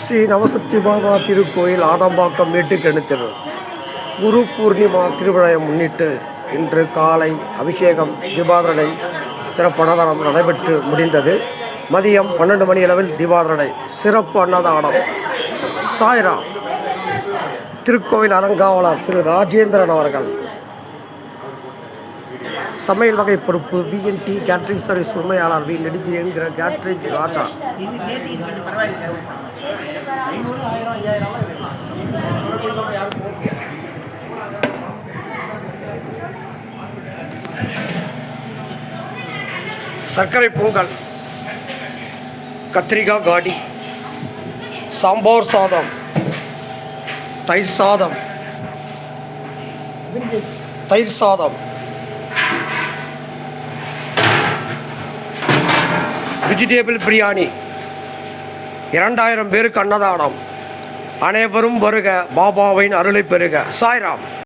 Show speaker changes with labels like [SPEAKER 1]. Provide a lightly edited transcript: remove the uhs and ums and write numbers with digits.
[SPEAKER 1] ஸ்ரீ நவசக்தி பாபா திருக்கோயில் ஆதம்பாக்கம் மேட்டுக்கிணறு குரு பூர்ணிமா திருவிழாவை முன்னிட்டு இன்று காலை அபிஷேகம் தீபாராதனை சிறப்பு அன்னதானம் நடைபெற்று முடிந்தது. மதியம் 12 மணி அளவில் தீபாராதனை சிறப்பு அன்னதானம். சாய்ராம் திருக்கோவில் அலங்காவலர் திரு ராஜேந்திரன் அவர்கள். சமையல் வகை பொறுப்பு VNT கேட்ரிங் சர்வீஸ் உரிமையாளர் வி நெடுஞ்சி என்கிற கேட்ரிங் ராஜா. சர்க்கரை பொங்கல், கத்திரிக்காய் காடி, சாம்பார் சாதம், தயிர் சாதம், வெஜிடேபிள் பிரியாணி, 2000 பேருக்கு அன்னதானம். அனைவரும் வருக, பாபாவின் அருளை பெறுக. சாய்ராம்.